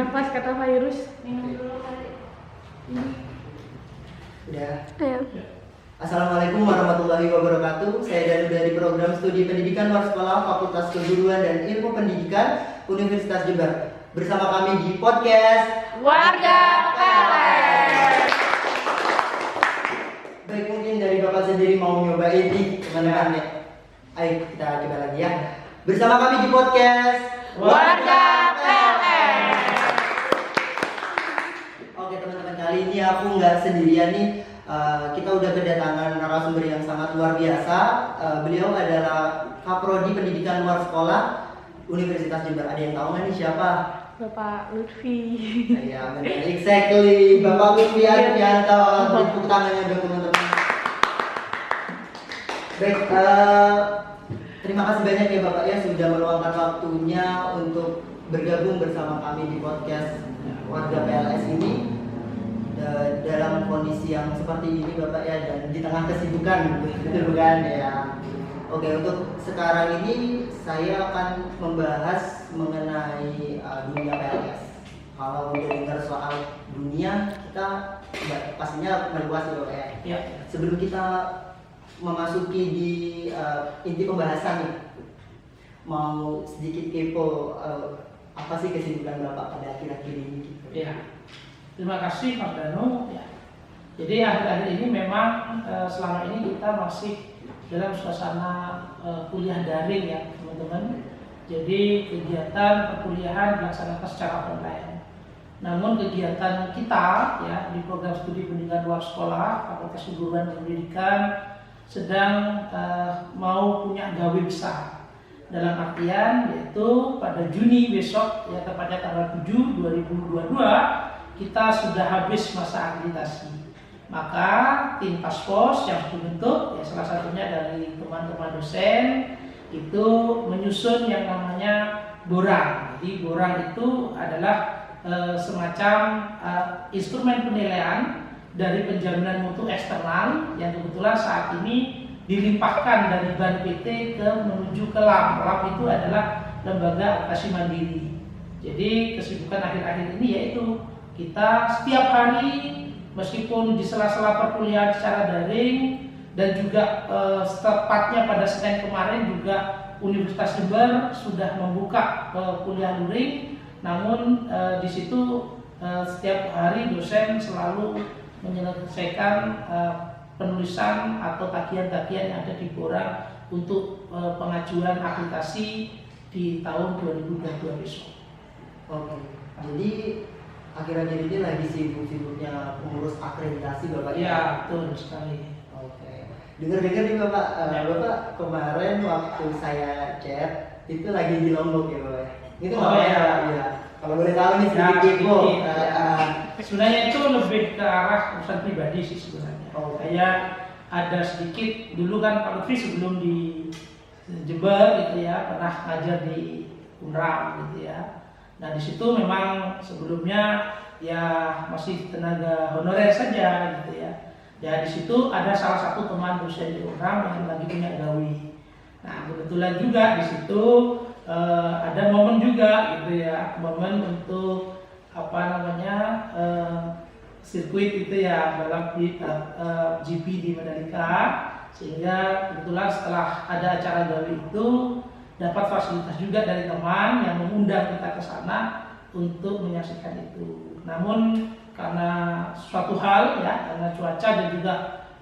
bernafas kata virus. Minum dulu kali. Udah. Ayo. Assalamualaikum warahmatullahi wabarakatuh. Saya Danu dari program studi pendidikan luar sekolah Fakultas Keguruan dan Ilmu Pendidikan Universitas Jember. Bersama kami di podcast Warga PLN. Baik, mungkin dari Bapak sendiri mau nyobain nih teman-teman ya. Ayo kita coba lagi ya. Bersama kami di podcast Warga PLN. Oke teman-teman, kali ini aku nggak sendirian nih. Kita udah kedatangan narasumber yang sangat luar biasa. Beliau adalah Kaprodi Pendidikan Luar Sekolah Universitas Jember. Ada yang tahu nggak nih siapa? Bapak Lutfi. Ya, benar, exactly. Bapak Lutfi Adrianto. Tepuk tangannya dong teman-teman. Baik, terima kasih banyak ya Bapak ya sudah meluangkan waktunya untuk bergabung bersama kami di podcast Warga PLS ini. Dalam kondisi yang seperti ini Bapak ya, dan di tengah kesibukan, betul bukan ya. Oke, untuk sekarang ini saya akan membahas mengenai dunia PLS. Kalau udah dengar soal dunia, kita pastinya meluas ya Bapak ya. Sebelum kita memasuki di inti pembahasan nih, mau sedikit kepo, apa sih kesibukan Bapak pada akhir-akhir ini gitu. Ya, terima kasih Mas Danu. Ya. Jadi akhir-akhir ini memang selama ini kita masih dalam suasana kuliah daring ya teman-teman. Jadi kegiatan perkuliahan dilaksanakan secara online. Namun kegiatan kita ya di program studi pendidikan luar sekolah Fakultas Keguruan dan Pendidikan sedang mau punya gawe besar. Dalam artian yaitu pada Juni besok ya, tepatnya tanggal 7 2022 kita sudah habis masa akreditasi. Maka tim task force yang dibentuk ya salah satunya dari teman-teman dosen itu menyusun yang namanya borang. Jadi borang itu adalah semacam instrumen penilaian dari penjaminan mutu eksternal yang kebetulan saat ini dilimpahkan dari BAN PT menuju ke LAM. LAM itu adalah lembaga advokasi mandiri. Jadi kesibukan akhir-akhir ini yaitu kita setiap hari meskipun di sela-sela perkuliahan secara daring dan juga tepatnya pada Senin kemarin juga Universitas Jember sudah membuka kuliah luring. Namun di situ setiap hari dosen selalu menyelesaikan penulisan atau tagihan-tagihan yang ada di borang untuk pengajuan akreditasi di tahun 2022 besok. Oke, jadi akhir-akhir ini lagi sibuk-sibuknya pengurus akreditasi Bapak Ya, betul sekali. Oke, dengar-dengar nih Bapak, Bapak kemarin waktu saya chat itu lagi di Lombok ya Bapak. Itu apa ya? Ya. Kalau boleh tahu nih sedikit kepo. Sebenarnya itu lebih ke arah urusan pribadi sih sebenarnya. Saya ada sedikit dulu kan Pak Lutfi sebelum di Jember gitu ya pernah ngajar di Unram gitu ya. Nah di situ memang sebelumnya ya masih tenaga honorer saja gitu ya. Ya di situ ada salah satu teman dosen di Unram yang lagi punya gawe. Nah kebetulan juga di situ ada momen juga gitu ya, momen untuk apa namanya sirkuit itu ya balap di GP di Mandalika, sehingga kebetulan setelah ada acara gawe itu dapat fasilitas juga dari teman yang mengundang kita ke sana untuk menyaksikan itu. Namun karena suatu hal ya, karena cuaca dan juga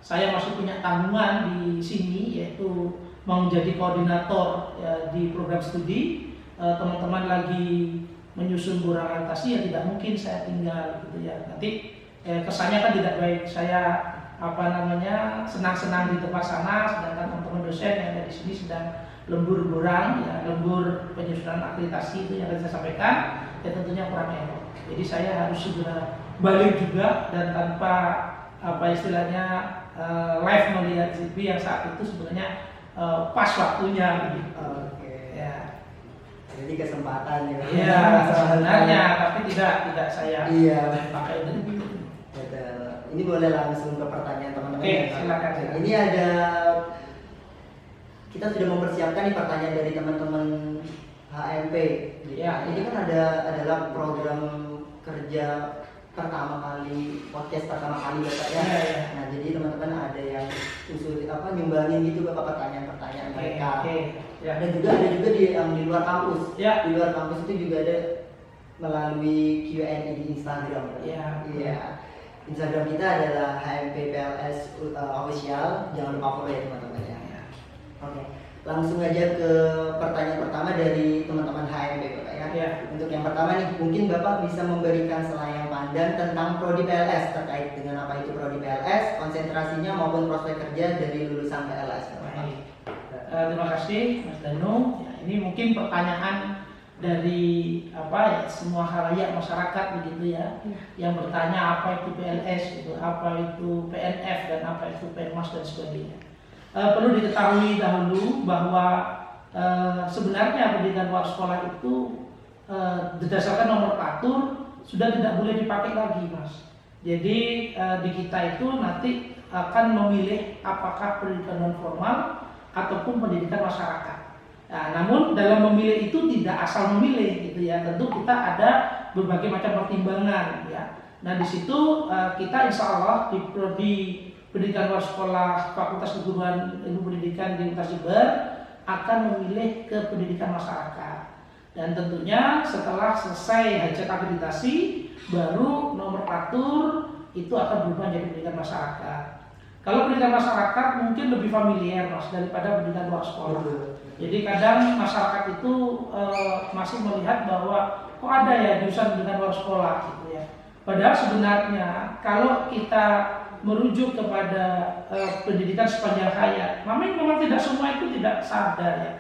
saya masih punya tanggungan di sini yaitu mau menjadi koordinator ya, di program studi, teman-teman lagi menyusun borang akreditasi ya tidak mungkin saya tinggal gitu ya. Nanti kesannya kan tidak baik. Saya apa namanya senang-senang di tempat sana, sedangkan teman-teman dosen yang ada di sini sedang lembur borang ya, lembur penyusunan akreditasi itu yang saya sampaikan ya tentunya kurang elok. Jadi saya harus segera balik juga dan tanpa apa istilahnya live melihat GP yang saat itu sebenarnya pas waktunya gitu. Oke. Ya. Jadi kesempatan ya. Iya, sebenarnya tapi tidak saya pakai itu. Ini boleh langsung ke pertanyaan teman-teman. Oke, silakan. Ini ada kita sudah mempersiapkan nih pertanyaan dari teman-teman HMP. Ya, ini kan adalah program kerja pertama kali, podcast pertama kali Bapak ya. Ya. Nah, jadi teman-teman ada yang nyumbangin gitu Bapak pertanyaan-pertanyaan mereka. Ya. Ada juga di luar kampus. Ya. Di luar kampus itu juga ada melalui Q&A di Instagram. Ya. Iya. Instagram kita adalah HMP PLS official. Jangan lupa follow ya teman-teman ya. Oke. Langsung aja ke pertanyaan pertama dari teman-teman HMP Bapak ya. Ya. Untuk yang pertama nih, mungkin Bapak bisa memberikan selayang pandang tentang prodi PLS terkait dengan apa itu prodi PLS, konsentrasinya maupun prospek kerja dari lulusan PLS. Baik. Terima kasih Mas Danu. Ya, ini mungkin pertanyaan dari semua halayak masyarakat begitu ya, yang bertanya apa itu PLS, itu apa itu PNF dan apa itu PNMAS dan sebagainya. Perlu diketahui dahulu bahwa sebenarnya pendidikan luar sekolah itu berdasarkan nomor nomenklatur sudah tidak boleh dipakai lagi, Mas. Jadi di kita itu nanti akan memilih apakah pendidikan non formal ataupun pendidikan masyarakat. Nah, namun dalam memilih itu tidak asal memilih gitu ya. Tentu kita ada berbagai macam pertimbangan ya. Nah, di situ kita insya Allah di prodi pendidikan luar sekolah Fakultas Keguruan Ilmu Pendidikan di Universitas Jember akan memilih ke pendidikan masyarakat. Dan tentunya setelah selesai hajat akreditasi baru nomenklatur itu akan berubah menjadi pendidikan masyarakat. Kalau pendidikan masyarakat mungkin lebih familiar Mas daripada pendidikan luar sekolah. Jadi kadang masyarakat itu masih melihat bahwa kok ada ya jurusan pendidikan luar sekolah gitu ya. Padahal sebenarnya kalau kita merujuk kepada pendidikan sepanjang hayat, memang tidak semua itu tidak sadar ya.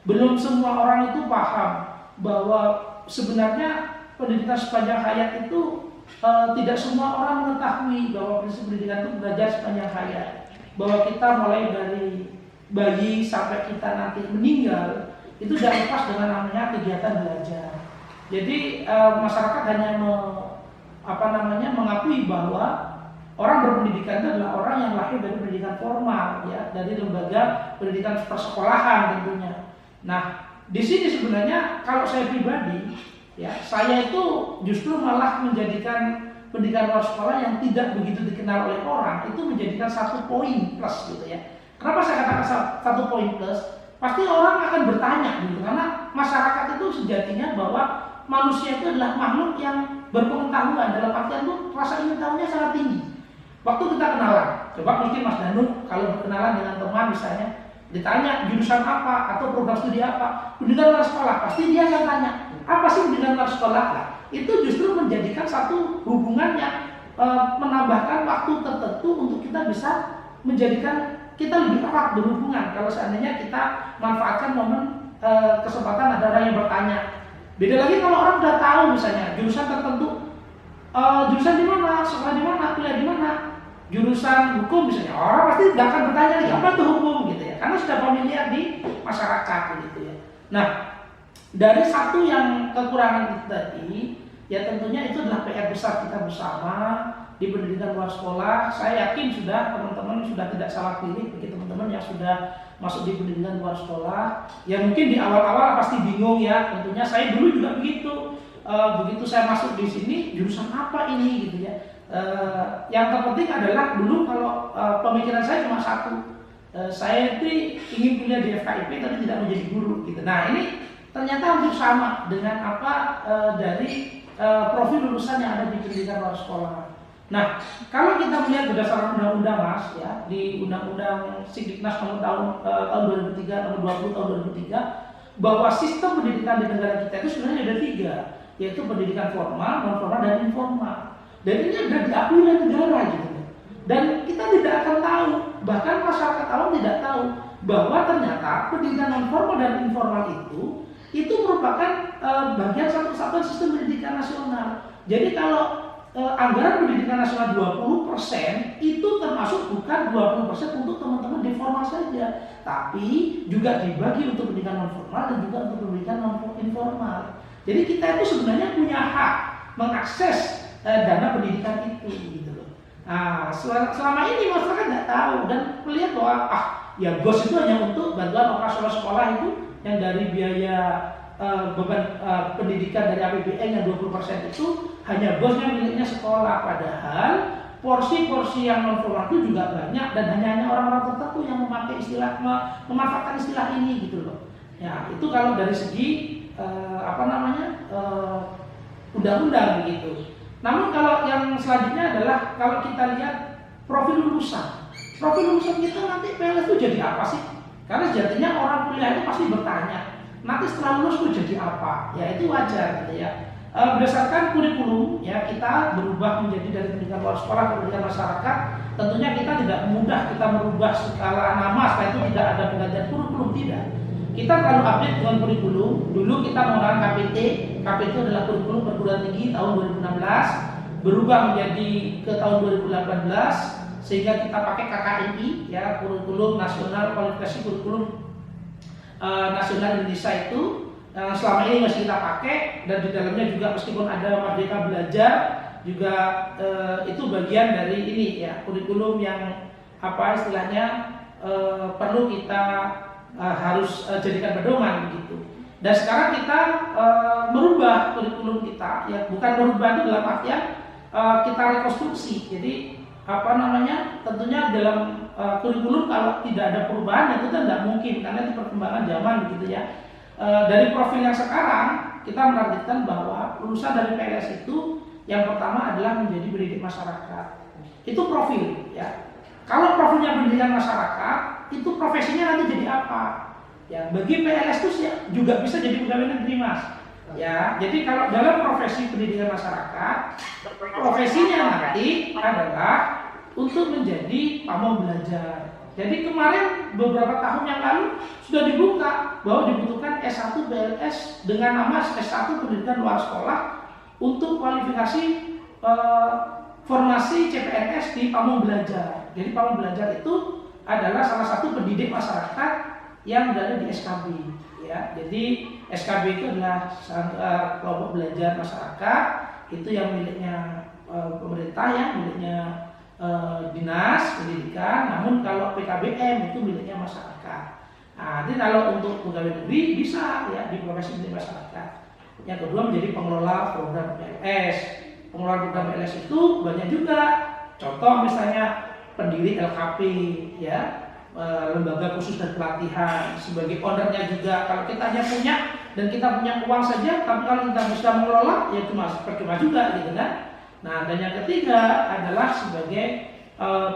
Belum semua orang itu paham bahwa sebenarnya pendidikan sepanjang hayat itu tidak semua orang mengetahui bahwa prinsip pendidikan itu belajar sepanjang hayat. Bahwa kita mulai dari bayi sampai kita nanti meninggal itu tidak lepas dengan namanya kegiatan belajar. Jadi masyarakat hanya mengakui bahwa orang berpendidikan itu adalah orang yang lahir dari pendidikan formal, ya, dari lembaga pendidikan persekolahan tentunya. Nah, di sini sebenarnya kalau saya pribadi, ya, saya itu justru malah menjadikan pendidikan luar sekolah yang tidak begitu dikenal oleh orang itu menjadikan satu poin plus, gitu ya. Kenapa saya katakan satu poin plus? Pasti orang akan bertanya, gitu, karena masyarakat itu sejatinya bahwa manusia itu adalah makhluk yang berpengetahuan, dalam artian itu rasa ingin tahunya sangat tinggi. Waktu kita kenalan, coba mungkin Mas Danu kalau berkenalan dengan teman misalnya, ditanya jurusan apa atau program studi apa, pendidikan luar sekolah, pasti dia akan tanya, apa sih pendidikan luar sekolah? Nah, itu justru menjadikan satu hubungan yang menambahkan waktu tertentu untuk kita bisa menjadikan kita lebih erat berhubungan kalau seandainya kita manfaatkan momen kesempatan ada orang yang bertanya. Beda lagi kalau orang udah tahu misalnya jurusan tertentu, jurusan di mana, sekolah di mana, kuliah di mana, jurusan hukum misalnya, orang pasti nggak akan bertanya lagi apa itu hukum gitu ya, karena sudah familiar di masyarakat gitu ya. Nah, dari satu yang kekurangan itu tadi, ya tentunya itu adalah PR besar kita bersama di pendidikan luar sekolah. Saya yakin sudah teman-teman sudah tidak salah pilih bagi teman-teman yang sudah masuk di pendidikan luar sekolah. Ya mungkin di awal-awal pasti bingung ya, tentunya saya dulu juga begitu. Begitu saya masuk di sini jurusan apa ini gitu ya. Yang terpenting adalah dulu kalau pemikiran saya cuma satu, saya itu ingin kuliah di FKIP tapi tidak menjadi guru gitu. Nah ini ternyata hampir sama dengan apa dari profil lulusan yang ada di pendidikan luar sekolah. Nah kalau kita melihat berdasarkan undang-undang Mas ya, di Undang-Undang Sidiknas nomor tahun 2003 nomor 20 tahun 2003 bahwa sistem pendidikan di negara kita itu sebenarnya ada 3, yaitu pendidikan formal, non formal dan informal. Dan ini sudah diakui oleh negara gitu. Dan kita tidak akan tahu, bahkan masyarakat awam tidak tahu bahwa ternyata pendidikan non formal dan informal itu merupakan bagian satu kesatuan sistem pendidikan nasional. Jadi kalau anggaran pendidikan nasional 20% itu termasuk bukan 20% untuk teman-teman di formal saja, tapi juga dibagi untuk pendidikan non formal dan juga untuk pendidikan non informal. Jadi kita itu sebenarnya punya hak mengakses dana pendidikan itu gitu loh. Nah, selama ini masyarakat nggak tahu dan melihat bahwa ya BOS itu hanya untuk bantuan operasional sekolah itu yang dari biaya beban pendidikan dari APBN yang 20% itu hanya bosnya miliknya sekolah, padahal porsi-porsi yang non formal itu juga banyak dan hanya orang-orang tertentu yang memakai memanfaatkan istilah ini gitu loh. Ya, itu kalau dari segi undang-undang begitu. Namun kalau yang selanjutnya adalah kalau kita lihat profil lulusan. Profil lulusan kita nanti PLS itu jadi apa sih? Karena sejatinya orang kuliah itu pasti bertanya, nanti setelah lulus itu jadi apa? Ya itu wajar gitu ya. Berdasarkan kurikulum ya kita berubah menjadi dari pendidikan luar sekolah ke pendidikan masyarakat. Tentunya kita tidak mudah kita merubah skala nama setelah itu tidak ada penggantian kurikulum, tidak. Kita terlalu update dengan kurikulum. Dulu kita menggunakan KPT. KPT adalah kurikulum perguruan tinggi tahun 2016, berubah menjadi ke tahun 2018 sehingga kita pakai KKNI ya, kurikulum nasional kualifikasi kurikulum nasional Indonesia itu selama ini masih kita pakai, dan di dalamnya juga meskipun ada Merdeka Belajar juga itu bagian dari ini ya, kurikulum yang apa istilahnya perlu kita harus jadikan pedoman begitu. Dan sekarang kita merubah kurikulum kita ya, bukan merubah itu dalam artian kita rekonstruksi. Jadi tentunya dalam kurikulum kalau tidak ada perubahan itu kan tidak mungkin karena itu perkembangan zaman begitu ya. Dari profil yang sekarang kita menargetkan bahwa lulusan dari PLS itu yang pertama adalah menjadi pendidik masyarakat. Itu profil ya. Kalau profilnya pendidikan masyarakat, itu profesinya nanti jadi apa? Ya, bagi PLS itu juga bisa jadi pegawai negeri, Mas. Ya, jadi kalau dalam profesi pendidikan masyarakat, profesinya nanti adalah untuk menjadi pamong belajar. Jadi kemarin beberapa tahun yang lalu sudah dibuka bahwa dibutuhkan S1 PLS dengan nama S1 pendidikan luar sekolah untuk kualifikasi formasi CPNS di pamong belajar. Jadi pamong belajar itu adalah salah satu pendidik masyarakat yang berada di SKB. Ya, jadi SKB itu adalah kelompok belajar masyarakat itu yang miliknya pemerintah ya, miliknya dinas pendidikan. Namun kalau PKBM itu miliknya masyarakat. Nah, jadi kalau untuk pegawai negeri bisa ya di profesi pendidik masyarakat. Yang kedua menjadi pengelola program PLS. Pengelola program PLS itu banyak juga. Contoh misalnya pendiri LKP ya. Lembaga khusus dan pelatihan sebagai ownernya juga. Kalau kita hanya punya dan kita punya uang saja, tapi kalau kita bisa mengelola ya cuma percuma juga gitu kan. Nah, dan yang ketiga adalah sebagai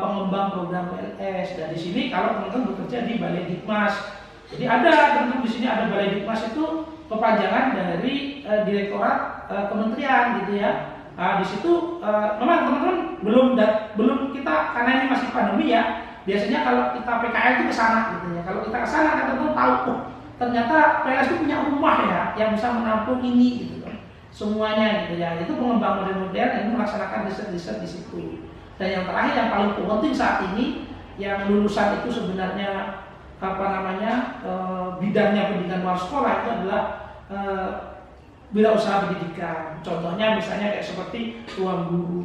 pengembang program PLS. Dan di sini kalau teman-teman bekerja di Balai Dikmas, jadi ada teman-teman di sini ada Balai Dikmas itu kepanjangan dari Direktorat Kementerian gitu ya. Di situ memang teman-teman belum kita karena ini masih pandemi ya. Biasanya kalau kita PKL itu ke sana gitu ya. Kalau kita ke sana kan teman-teman tahu ternyata PLS itu punya rumah ya yang bisa menampung ini gitu kan. Semuanya gitu ya. Itu pengembang model-model yang melaksanakan riset-riset di situ. Dan yang terakhir yang paling penting saat ini yang lulusan itu sebenarnya bidangnya pendidikan luar sekolah itu adalah wirausaha pendidikan. Contohnya misalnya kayak seperti ruang guru.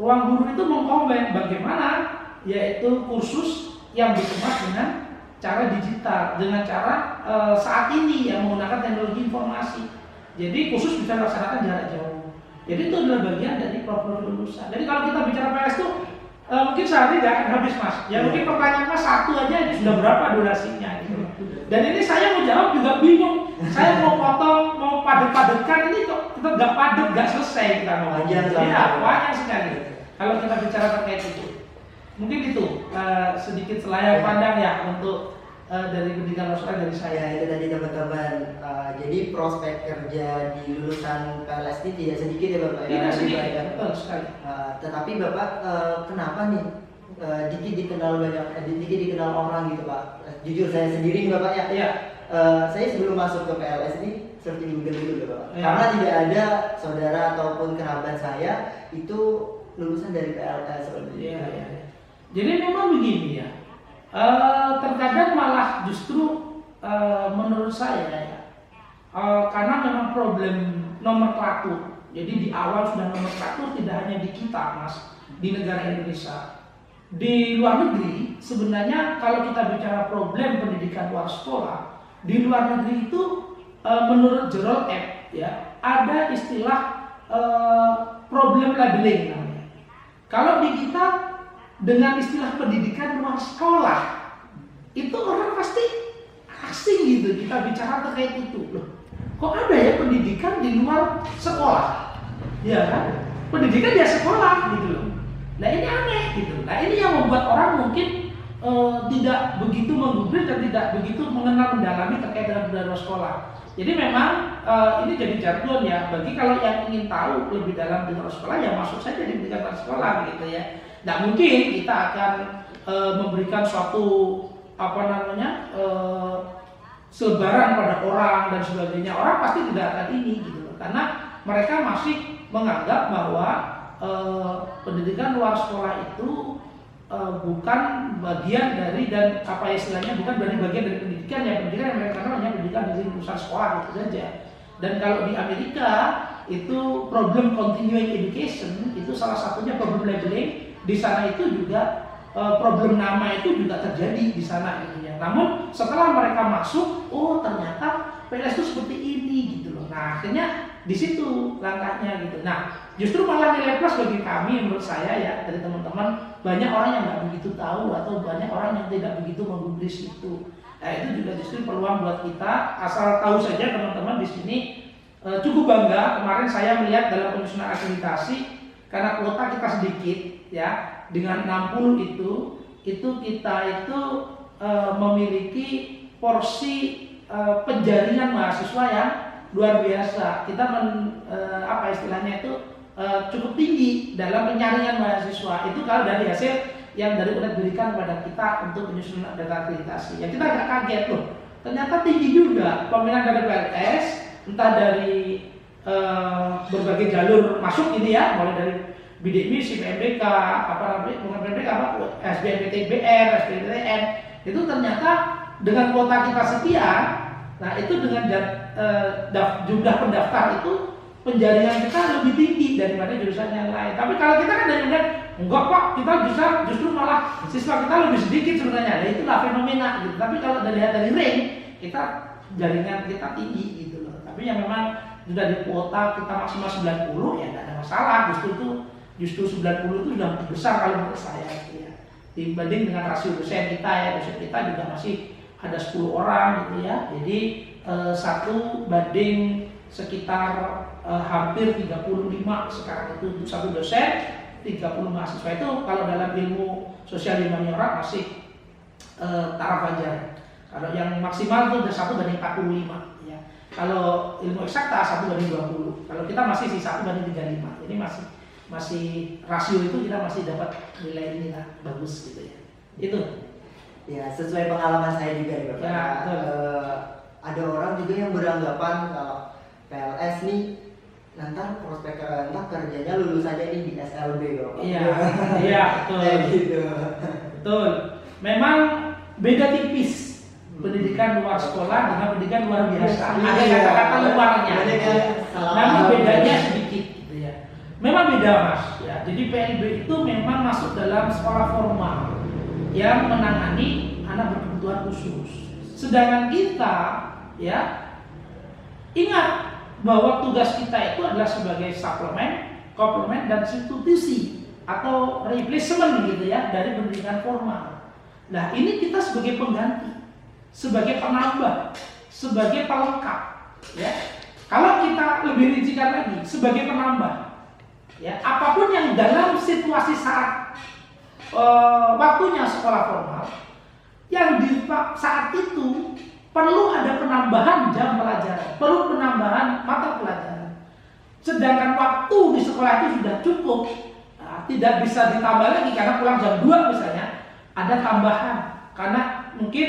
Ruang guru itu mengkombin bagaimana yaitu kursus yang dikemas dengan cara digital, dengan cara saat ini yang menggunakan teknologi informasi. Jadi kursus bisa dilaksanakan jarak jauh. Jadi itu adalah bagian dari profil lulusan. Jadi kalau kita bicara PLS itu mungkin sehari nggak akan habis, Mas. Ya mungkin pertanyaan Mas satu aja ini sudah berapa durasinya gitu. Dan ini saya mau jawab juga bingung. Saya mau potong, mau padat-padatkan ini kok kita nggak padat, nggak selesai kita ngomong. Iya, banyak sekali. Kalau kita bicara terkait itu. Mungkin itu sedikit selayar pandang ya untuk dari pendidikan masyarakat dari saya. Ya, itu tadi teman-teman. Jadi prospek kerja di lulusan PLS ini tidak sedikit ya Bapak ya. Tidak sedikit, betul sekali. Tetapi Bapak kenapa nih dikit dikenal orang gitu Pak? Jujur saya sendiri nih Bapak ya. Iya. Saya sebelum masuk ke PLS ini searching Google dulu Bapak. Ya. Karena tidak ada saudara ataupun kerabat saya itu lulusan dari PLS seperti itu. Iya. Jadi memang begini ya, terkadang malah justru menurut saya ya, karena memang problem nomenklatur. Jadi di awal sudah nomenklatur tidak hanya di kita, Mas, di negara Indonesia. Di luar negeri sebenarnya kalau kita bicara problem pendidikan luar sekolah, di luar negeri itu menurut Gerald F. ya ada istilah problem labeling namanya. Kalau di kita dengan istilah pendidikan luar sekolah itu orang pasti asing gitu kita bicara terkait itu. Loh, kok ada ya pendidikan di luar sekolah? Ya kan? Pendidikan ya sekolah gitu loh. Nah ini aneh gitu. Nah ini yang membuat orang mungkin tidak begitu menggubris dan tidak begitu mengenal mendalami terkait dengan budaya sekolah. Jadi memang ini jadi jargon ya bagi kalau yang ingin tahu lebih dalam tentang sekolah ya masuk saja di pendidikan sekolah gitu ya. Nah mungkin kita akan memberikan suatu selebaran pada orang dan sebagainya. Orang pasti tidak akan ini gitu loh. Karena mereka masih menganggap bahwa pendidikan luar sekolah itu bukan bagian dari dan istilahnya bukan dari bagian dari pendidikan ya pendidikan yang mereka kenal hanya pendidikan dari lulusan sekolah gitu saja. Dan kalau di Amerika itu problem continuing education itu salah satunya problem labeling. Di sana itu juga problem nama itu juga terjadi di sana gitu ya. Namun setelah mereka masuk, oh ternyata PLS itu seperti ini gitu loh. Nah akhirnya di situ langkahnya gitu. Nah justru malah nilai plus bagi kami menurut saya ya dari teman-teman banyak orang yang nggak begitu tahu atau banyak orang yang tidak begitu menggubris itu. Nah itu juga justru peluang buat kita asal tahu saja teman-teman di sini cukup bangga kemarin saya melihat dalam penyusunan akreditasi karena kuota kita sedikit ya dengan 60 itu kita itu memiliki porsi penjaringan mahasiswa yang luar biasa. Kita istilahnya itu cukup tinggi dalam penyaringan mahasiswa. Itu kalau dari hasil yang dari UNED berikan kepada kita untuk penyusunan data akreditasi. Ya kita agak kaget loh. Ternyata tinggi juga peminat dari PLS, entah dari berbagai jalur masuk ini ya, mulai dari bidik misi, PMDK, SBMPTBR, SBMPTN, itu ternyata dengan kuota kita sekian, nah itu dengan jumlah pendaftar itu penjaringan kita lebih tinggi daripada jurusan yang lain. Tapi kalau kita kan dari enggak kok, kita justru malah siswa kita lebih sedikit sebenarnya. Nah, itulah fenomena gitu. Tapi kalau dari rank kita jaringan kita tinggi gitu loh. Tapi yang memang sudah di kuota kita maksimal 90 ya tidak ada masalah. Justru 90 itu sudah besar kalau menurut saya gitu ya. Dibanding dengan rasio dosen kita ya, dosen kita juga masih ada 10 orang gitu ya. Jadi 1 banding sekitar hampir 35 sekarang itu untuk satu dosen, 30 mahasiswa itu kalau dalam ilmu sosial humaniora masih taraf wajar. Kalau yang maksimal itu udah 1 banding 45 ya. Kalau ilmu eksakta 1 banding 20. Kalau kita masih sisa 1 banding 35. Jadi masih rasio itu kita masih dapat nilai ini lah bagus gitu ya. Itu. Ya sesuai pengalaman saya juga nih Bapak. Ya, ada orang juga yang beranggapan kalau PLS nih nanti prospek kerjanya lulusannya ini di SLB Bapak. Iya betul. Gitu. Betul. Memang beda tipis pendidikan luar sekolah dengan pendidikan luar biasa. Ada kata-kata luarnya. Namun bedanya sedikit gitu ya. Memang beda Mas ya. Jadi PLB itu memang masuk dalam sekolah formal yang menangani anak berkebutuhan khusus. Sedangkan kita ya ingat bahwa tugas kita itu adalah sebagai suplemen, komplement dan substitusi atau replacement gitu ya dari pendidikan formal. Nah ini kita sebagai pengganti, sebagai penambah, sebagai pelengkap ya. Kalau kita lebih rincikan lagi sebagai penambah ya, apapun yang dalam situasi saat waktunya sekolah formal yang di saat itu perlu ada penambahan jam pelajaran, perlu penambahan mata pelajaran. Sedangkan waktu di sekolah itu sudah cukup, tidak bisa ditambah lagi karena pulang jam 2 misalnya, ada tambahan karena mungkin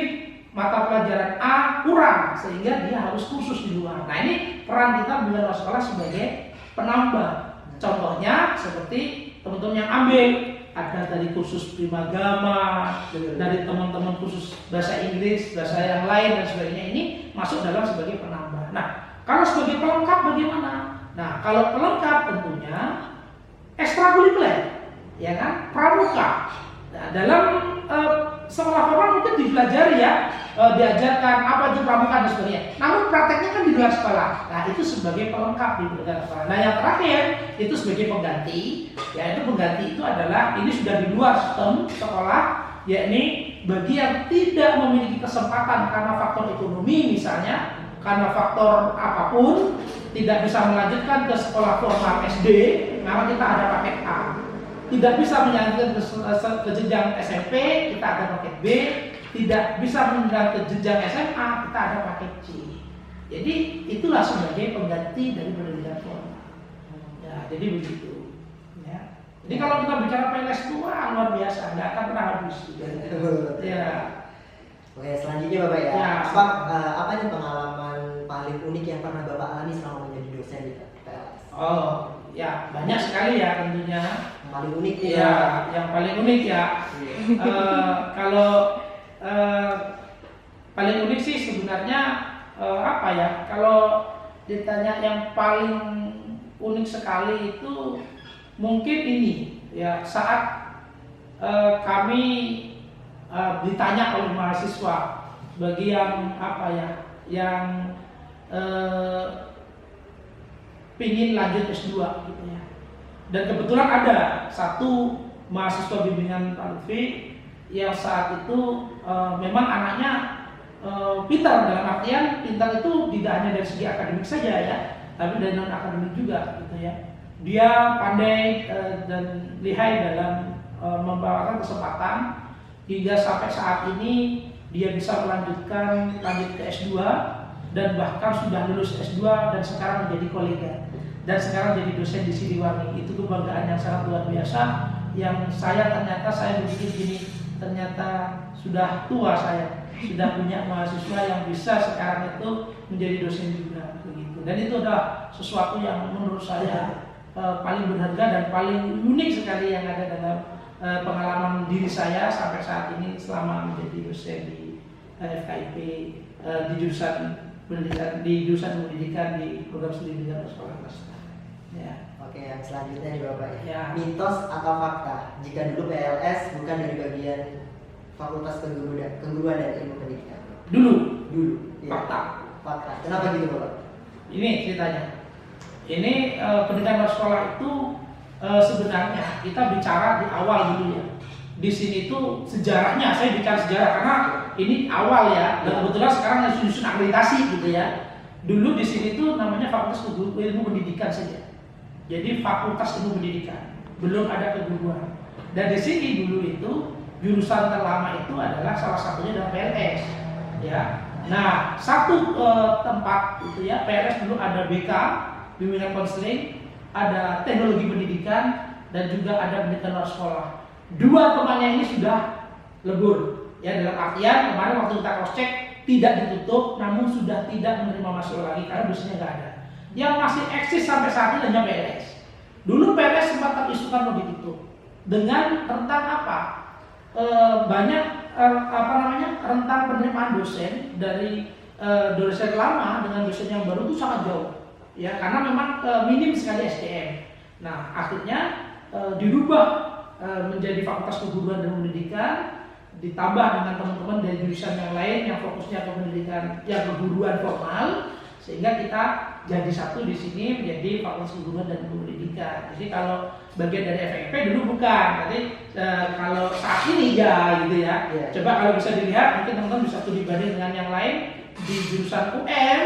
mata pelajaran A kurang sehingga dia harus kursus di luar. Nah ini peran kita di luar sekolah sebagai penambah. Contohnya seperti teman-teman yang ambil ada dari kursus primagama, dari teman-teman kursus bahasa Inggris, bahasa yang lain dan sebagainya, ini masuk dalam sebagai penambah. Nah, kalau sebagai pelengkap bagaimana? Nah, kalau pelengkap tentunya ekstrakurikuler, ya kan, pramuka. Nah, dalam sekolah formal mungkin dipelajari ya diajarkan apa itu pramuka dan sebagainya. Namun prakteknya kan di luar sekolah. Nah itu sebagai pelengkap di luar sekolah. Nah yang terakhir itu sebagai pengganti. Ya itu pengganti itu adalah ini sudah di luar sistem sekolah, yakni bagi yang tidak memiliki kesempatan karena faktor ekonomi misalnya, karena faktor apapun tidak bisa melanjutkan ke sekolah formal SD, maka kita ada paket A. Tidak bisa melanjutkan ke jenjang SMP, kita ada paket B. Tidak bisa melanjutkan ke jenjang SMA, kita ada paket C. Jadi itulah sebagai pengganti dari pendidikan formal. Ya, jadi begitu. Ya. Jadi kalau kita bicara PNS itu luar biasa, nggak akan pernah habis. Ya. Oke, selanjutnya Bapak ya. Ya. Apa nih pengalaman paling unik yang pernah Bapak alami selama menjadi dosen di PLS? Oh, ya banyak sekali ya tentunya. Yang paling unik nih Ya, yang paling unik ya. Kalau paling unik sih sebenarnya apa ya? Kalau ditanya yang paling unik sekali itu mungkin ini ya saat kami ditanya oleh mahasiswa bagi yang apa ya, yang pingin lanjut S2 gitu ya. Dan kebetulan ada satu mahasiswa bimbingan Pak Lutfi yang saat itu memang anaknya pintar, dalam artian pintar itu tidak hanya dari segi akademik saja ya, tapi dari non akademik juga gitu ya. Dia pandai dan lihai dalam membawakan kesempatan hingga sampai saat ini dia bisa lanjut ke S2 dan bahkan sudah lulus S2 dan sekarang menjadi kolega dan sekarang jadi dosen di Siliwangi. Itu kebanggaan yang sangat luar biasa yang saya berpikir gini, ternyata sudah tua saya, sudah punya mahasiswa yang bisa sekarang itu menjadi dosen juga begitu. Dan itu adalah sesuatu yang menurut saya paling berharga dan paling unik sekali yang ada dalam pengalaman diri saya sampai saat ini selama menjadi dosen di FKIP di jurusan pendidikan di program studi pendidikan sekolah dasar. Ya. Oke, yang selanjutnya nih Bapak Ya. Mitos atau fakta jika dulu PLS bukan dari bagian Fakultas Keguruan dan Ilmu Pendidikan? Dulu Iya. fakta. Fakta. Kenapa gitu Bapak? Ini ceritanya. Ini pendidikan luar sekolah itu sebenarnya kita bicara di awal dulu ya. Di sini tuh sejarahnya, saya bicara sejarah karena ini awal ya. Dan kebetulan sekarang susun akreditasi gitu ya. Dulu di sini tuh namanya Fakultas Ilmu Pendidikan saja. Jadi Fakultas Ilmu Pendidikan, belum ada keguruan. Dan di sini dulu itu jurusan terlama itu adalah salah satunya adalah PLS. Ya. Nah, satu tempat itu ya, PLS dulu ada BK, bimbingan konseling, ada teknologi pendidikan, dan juga ada pendidikan luar sekolah. Dua temannya ini sudah lebur. Ya, dalam artian kemarin waktu kita cross check tidak ditutup, namun sudah tidak menerima mahasiswa lagi karena dosennya nggak ada. Yang masih eksis sampai saat ini hanya PLS. Dulu PLS sempat terisukan mau ditutup dengan rentang apa? Banyak rentang penerimaan dosen dari dosen lama dengan dosen yang baru itu sangat jauh. Ya, karena memang minim sekali SDM. Nah, akhirnya dirubah menjadi Fakultas Keguruan dan Pendidikan, ditambah dengan teman-teman dari jurusan yang lain yang fokusnya ke pendidikan yang keguruan formal, sehingga kita jadi satu di sini menjadi Fakultas Keguruan dan Pendidikan. Jadi kalau bagian dari FKIP dulu bukan, jadi kalau saat ini ya gitu ya. Yeah. Coba kalau bisa dilihat, mungkin teman-teman bisa studi banding dengan yang lain di jurusan UM,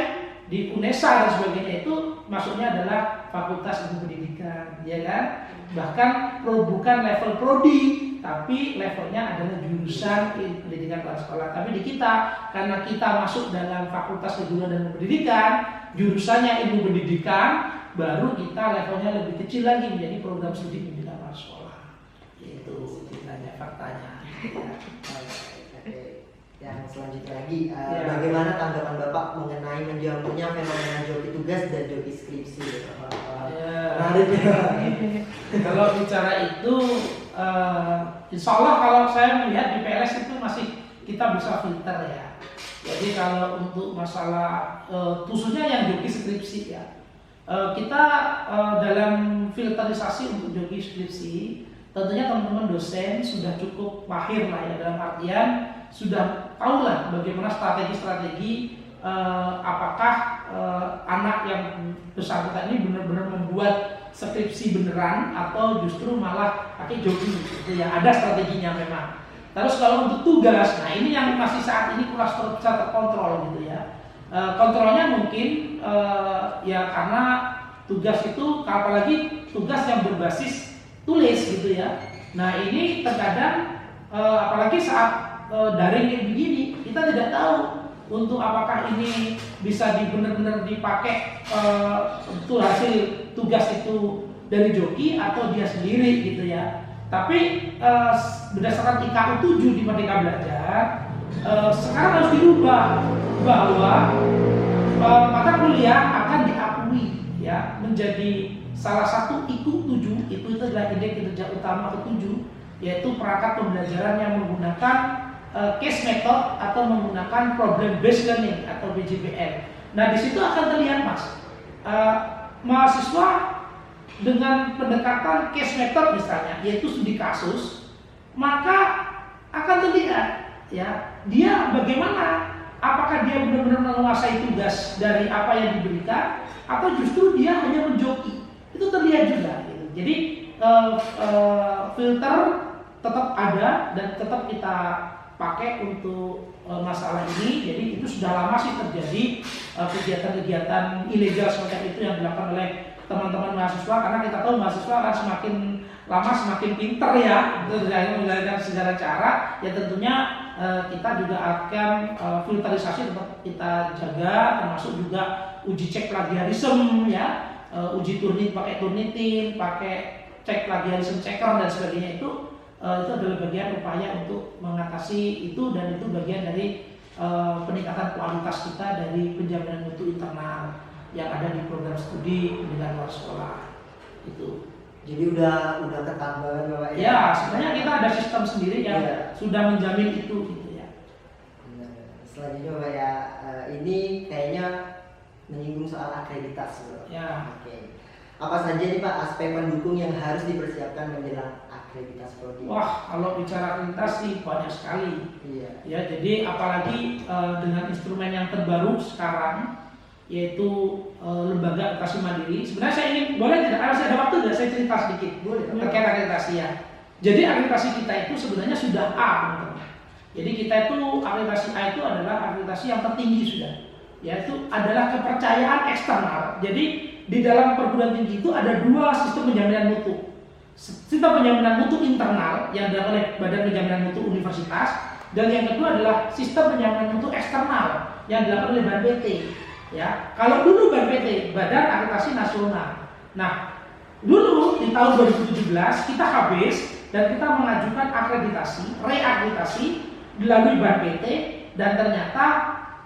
di UNESA dan sebagainya itu masuknya adalah Fakultas Ilmu Pendidikan, ya kan? Bahkan bukan level prodi, tapi levelnya adalah jurusan pendidikan luar sekolah. Tapi di kita, karena kita masuk dalam Fakultas Keguruan dan Pendidikan, jurusannya ilmu pendidikan, baru kita levelnya lebih kecil lagi menjadi program studi pendidikan luar sekolah. Itu ceritanya, faktanya. Oke. Yang selanjutnya lagi, bagaimana tanggapan Bapak mengenai menjamurnya fenomena joki tugas dan joki skripsi? Kalau bicara itu, insya Allah kalau saya melihat di PLS itu masih kita bisa filter ya. Jadi kalau untuk masalah khususnya yang joki skripsi ya, kita dalam filterisasi untuk joki skripsi tentunya teman-teman dosen sudah cukup mahir lah ya, dalam artian sudah tahu lah bagaimana strategi-strategi apakah anak yang bersangkutan ini benar-benar membuat skripsi beneran atau justru malah pakai joki gitu ya, ada strateginya memang. Terus kalau untuk tugas, nah ini yang masih saat ini kurang bisa terkontrol gitu ya. Kontrolnya mungkin ya karena tugas itu, apalagi tugas yang berbasis tulis gitu ya. Nah ini terkadang apalagi saat daring kayak begini, kita tidak tahu untuk apakah ini bisa benar-benar dipakai betul hasil tugas itu dari joki atau dia sendiri gitu ya. Tapi berdasarkan IKU 7 di Merdeka Belajar, sekarang harus dirubah bahwa mata kuliah akan diakui ya menjadi salah satu IKU 7, itu adalah indeks kinerja utama ke-7, yaitu perangkat pembelajaran yang menggunakan case method atau menggunakan problem based learning atau PJBL. Nah di situ akan terlihat mas, mahasiswa dengan pendekatan case method misalnya, yaitu studi kasus, maka akan terlihat ya dia bagaimana, apakah dia benar-benar menguasai tugas dari apa yang diberikan atau justru dia hanya menjoki, itu terlihat juga gitu. Jadi filter tetap ada dan tetap kita pakai untuk masalah ini. Jadi itu sudah lama sih terjadi kegiatan-kegiatan ilegal semacam itu yang dilakukan oleh teman-teman mahasiswa, karena kita tahu mahasiswa akan semakin lama semakin pinter ya, itu menggunakan segala cara ya. Tentunya kita juga akan filterisasi tetap kita jaga, termasuk juga uji cek plagiarisme ya, uji Turnitin pakai Turnitin, pakai cek plagiarisme checker dan sebagainya. Itu adalah bagian upaya untuk mengatasi itu, dan itu bagian dari peningkatan kualitas kita dari penjaminan mutu internal yang ada di program studi pendidikan luar sekolah itu. Jadi udah ketat banget Bapak ya. Ya, sebenarnya kita ada sistem sendiri yang sudah menjamin itu gitu ya. Selanjutnya Bapak ya, ini kayaknya menyinggung soal akreditasi Bapak. Ya. Oke. Apa saja nih Pak aspek pendukung yang harus dipersiapkan menjelang akreditasi prodi? Wah, kalau bicara akreditasi banyak sekali. Iya. Ya, jadi apalagi dengan instrumen yang terbaru sekarang, yaitu lembaga akreditasi mandiri. Sebenarnya saya ingin, boleh tidak? Kalau saya ada waktu tidak saya cerita sedikit terkait akreditasi ya. Jadi akreditasi kita itu sebenarnya sudah A, teman-teman. Jadi kita itu akreditasi A itu adalah akreditasi yang tertinggi sudah. Yaitu adalah kepercayaan eksternal. Jadi di dalam perguruan tinggi itu ada dua sistem penjaminan mutu. Sistem penjaminan mutu internal yang dilakukan oleh Badan Penjaminan Mutu Universitas, dan yang kedua adalah sistem penjaminan mutu eksternal yang dilakukan oleh BANPT. Ya, kalau dulu BANPT, Badan Akreditasi Nasional. Nah, dulu di tahun 2017 kita habis dan kita mengajukan akreditasi, reakreditasi melalui BANPT, dan ternyata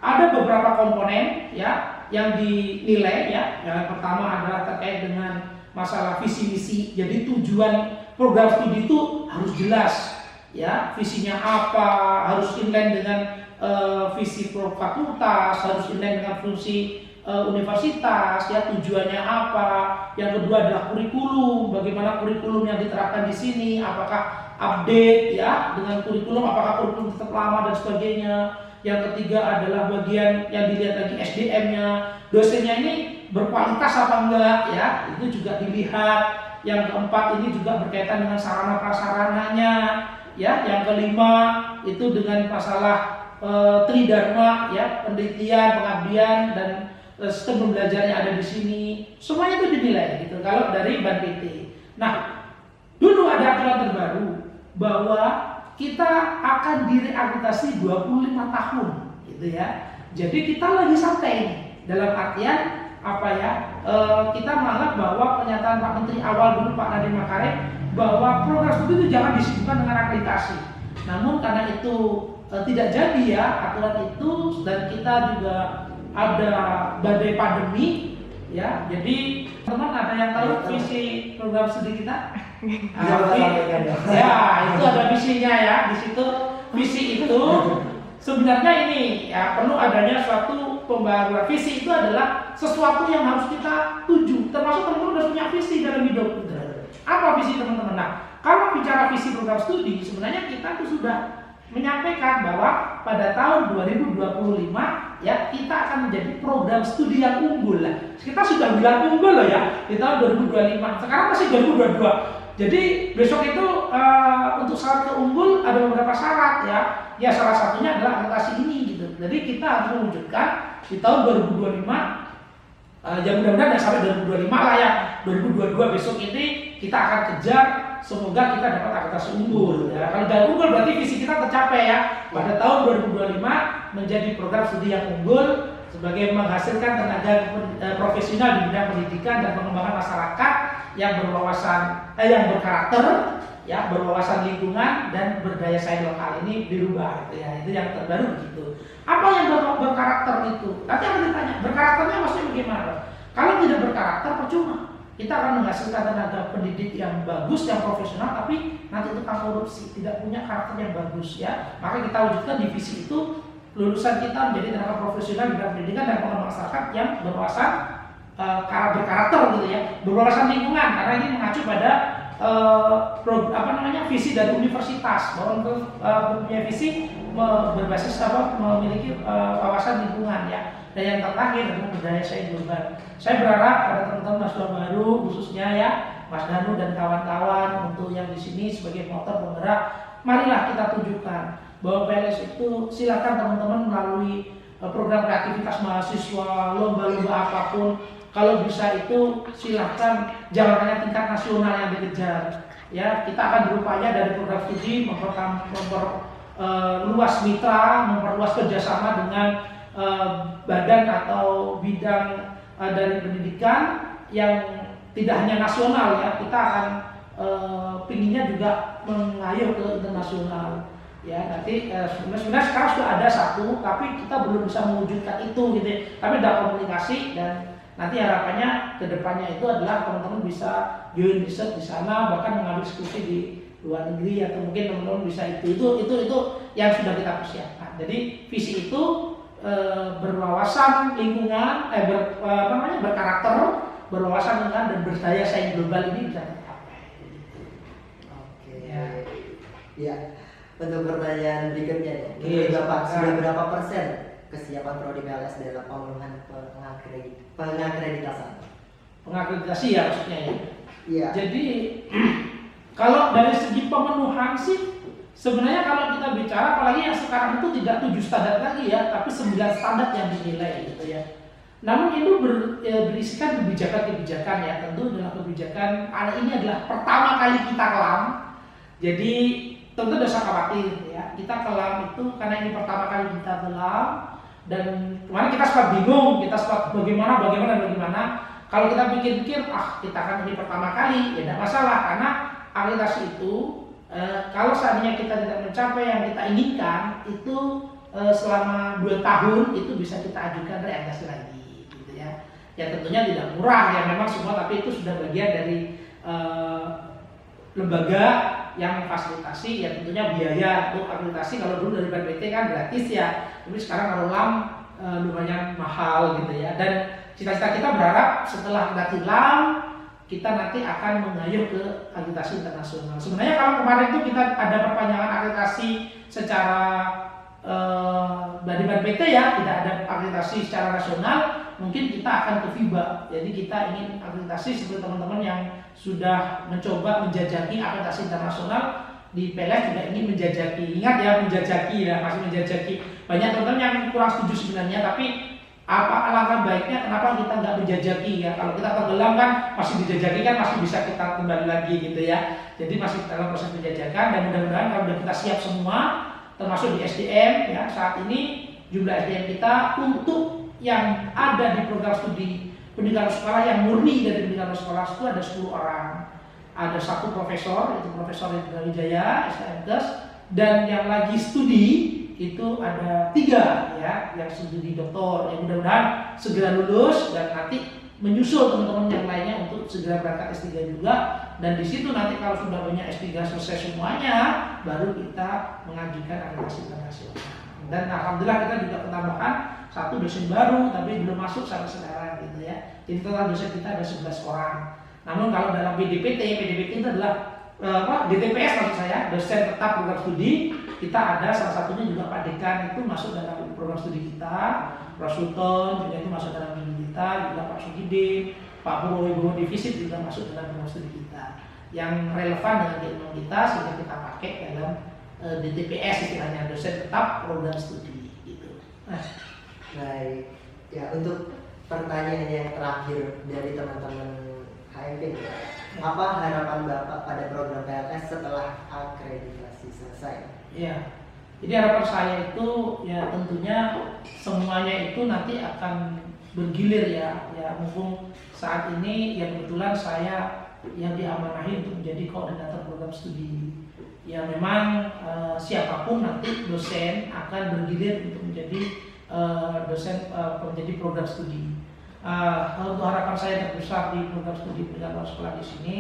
ada beberapa komponen ya yang dinilai ya. Yang pertama adalah terkait dengan masalah visi misi. Jadi tujuan program studi itu harus jelas ya, visinya apa, harus inline dengan visi fakultas, harus inline dengan fungsi universitas ya, tujuannya apa. Yang kedua adalah kurikulum, bagaimana kurikulum yang diterapkan di sini, apakah update ya dengan kurikulum, apakah kurikulum tetap lama dan sebagainya. Yang ketiga adalah bagian yang dilihat lagi SDM-nya, dosennya ini berkualitas apa enggak ya, itu juga dilihat. Yang keempat ini juga berkaitan dengan sarana prasarananya ya. Yang kelima itu dengan masalah tridharma ya, penelitian, pengabdian, dan sistem pembelajarannya ada di sini. Semuanya itu dinilai gitu kalau dari BANPT. Nah, dulu ada aturan terbaru bahwa kita akan direakreditasi 25 tahun gitu ya. Jadi kita lagi santai nih, dalam artian apa ya, kita menganggap bahwa pernyataan Pak Menteri awal dulu, Pak Nadiem Makarim, bahwa program studi itu jangan disibukkan dengan akreditasi. Namun karena itu tidak jadi ya aturan itu, dan kita juga ada badai pandemi ya. Jadi teman ada yang tahu visi program studi kita? Ya, itu ada visinya ya. Di situ visi itu sebenarnya ini ya perlu adanya suatu pembaruan. Visi itu adalah sesuatu yang harus kita tuju. Termasuk teman-teman harus punya visi dalam hidup. Apa visi teman-teman? Nah, kalau bicara visi program studi, sebenarnya kita tuh sudah menyampaikan bahwa pada tahun 2025 ya kita akan menjadi program studi yang unggul lah. Kita sudah bilang unggul loh ya di tahun 2025. Sekarang masih 2022. Jadi besok itu untuk syarat ke unggul ada beberapa syarat ya. Ya salah satunya adalah akreditasi ini gitu. Jadi kita harus mewujudkan di tahun 2025 ya mudah-mudahan sampai 2025 lah ya. 2022 besok ini kita akan kejar, semoga kita dapat akreditasi unggul ya. Kalau sudah unggul berarti visi kita tercapai ya. Pada tahun 2025 menjadi program studi yang unggul sebagai menghasilkan tenaga profesional di bidang pendidikan dan pengembangan masyarakat yang berwawasan yang berkarakter ya, berwawasan lingkungan dan berdaya saing lokal. Ini dirubah gitu ya. Itu yang terbaru begitu. Apa yang berkarakter itu? Nanti akan ditanya, berkarakternya maksudnya bagaimana? Kalau tidak berkarakter percuma. Kita akan menghasilkan tenaga pendidik yang bagus, yang profesional, tapi nanti tukang korupsi, tidak punya karakter yang bagus ya. Maka kita wujudkan divisi itu, lulusan kita menjadi tenaga profesional di bidang pendidikan dan pengembangan masyarakat yang berwawasan berkarakter gitu ya, berwawasan lingkungan, karena ini mengacu pada visi dari universitas bahwa punya visi berbasis memiliki wawasan lingkungan ya. Dan yang terakhir adalah berdaya saing global. Saya berharap pada teman-teman mahasiswa baru khususnya ya Mas Danu dan kawan-kawan untuk yang di sini sebagai motor penggerak, marilah kita tunjukkan bahwa PLS itu silakan teman-teman melalui program kreativitas mahasiswa, lomba-lomba apapun. Kalau bisa itu silahkan, jangan hanya tingkat nasional yang dikejar. Ya, kita akan berupaya dari program studi memperluas mitra, memperluas kerjasama dengan badan atau bidang dari pendidikan yang tidak hanya nasional ya. Kita akan pinginnya juga mengayuh ke internasional. Ya, nanti sebenarnya sekarang sudah ada satu, tapi kita belum bisa mewujudkan itu gitu. Tapi ada komunikasi dan nanti harapannya kedepannya itu adalah teman-teman bisa join riset di sana, bahkan mengambil diskusi di luar negeri atau mungkin teman-teman bisa itu yang sudah kita persiapkan. Jadi visi itu berwawasan lingkungan, berkarakter, berwawasan lingkungan dan berdaya saing global ini bisa tercapai. Oke. Ya. Untuk pertanyaan berikutnya, Bapak sudah berapa persen kesiapan prodi PLS dalam pemenuhan pengakreditasi? Pengakreditasi ya maksudnya ya. Iya. Jadi kalau dari segi pemenuhan sih sebenarnya kalau kita bicara apalagi yang sekarang itu tidak 7 standar lagi ya, tapi 9 standar yang dinilai gitu ya. Namun itu berisikan kebijakan-kebijakan ya, tentu dalam kebijakan ini adalah pertama kali kita kelam. Jadi tentu tidak usah khawatir ya, kita kelam itu karena ini pertama kali kita kelam dan kemarin kita sempat bingung, kita sempat bagaimana. Kalau kita pikir-pikir, kita kan ini pertama kali, ya tidak masalah karena akreditasi itu kalau seandainya kita tidak mencapai yang kita inginkan itu selama 2 tahun itu bisa kita ajukan reakreditasi lagi gitu ya. Ya tentunya tidak murah ya memang semua, tapi itu sudah bagian dari lembaga yang memfasilitasi ya, tentunya biaya untuk akreditasi kalau dulu dari BNPT kan gratis ya, tapi sekarang kalau LAM lumayan mahal gitu ya. Dan cita-cita kita berharap setelah kita LAM kita nanti akan mengayuh ke akreditasi internasional. Sebenarnya kalau kemarin itu kita ada perpanjangan akreditasi secara dari BNPT ya, tidak ada akreditasi secara nasional, mungkin kita akan ke FIBA. Jadi kita ingin akreditasi seperti teman-teman yang sudah mencoba menjajaki akreditasi internasional di PLS juga ingin menjajaki. Ingat ya, menjajaki ya, masih menjajaki. Banyak teman-teman yang kurang setuju sebenarnya, tapi apa alangkah baiknya kenapa kita nggak menjajaki ya? Kalau kita tenggelam kan masih dijajaki kan masih bisa kita kembali lagi gitu ya. Jadi masih dalam proses penjajakan dan mudah-mudahan kalau sudah kita siap semua, termasuk di SDM ya, saat ini jumlah SDM kita untuk yang ada di program studi pendidikan sekolah yang murni dari pendidikan sekolah itu ada 10 orang. Ada 1 profesor, itu Profesor Indra Wijaya, SKMKes, dan yang lagi studi itu ada 3 ya, yang studi doktor. Yang mudah-mudahan segera lulus dan nanti menyusul teman-teman yang lainnya untuk segera berangkat S3 juga. Dan di situ nanti kalau sudah banyak S3 selesai semuanya, baru kita mengajukan akreditasi internasional. Dan alhamdulillah kita juga penambahan 1 dosen baru, tapi belum masuk sampai sekarang gitu ya. Jadi total dosen kita ada 11 orang. Namun kalau dalam PDPT itu adalah DTPS maksud saya, dosen tetap program studi. Kita ada salah satunya juga Pak Dekan itu masuk dalam program studi kita, Prof. Sultan juga itu masuk dalam studi kita, juga Pak Sugide, Pak Purwowibowo Divisit juga masuk dalam program studi kita. Yang relevan dengan keilmuan kita sehingga kita pakai dalam DTPS istilahnya, dosen tetap program studi gitu. Baik, ya untuk pertanyaan yang terakhir dari teman-teman HMP, apa harapan Bapak pada program PLS setelah akreditasi selesai? Ya, jadi harapan saya itu ya tentunya semuanya itu nanti akan bergilir ya mumpung saat ini ya kebetulan saya yang diamanahi untuk menjadi koordinator program studi. Ya memang siapapun nanti dosen akan bergilir untuk menjadi dosen menjadi program studi. Untuk harapan saya terbesar di program studi pendidikan luar sekolah di sini,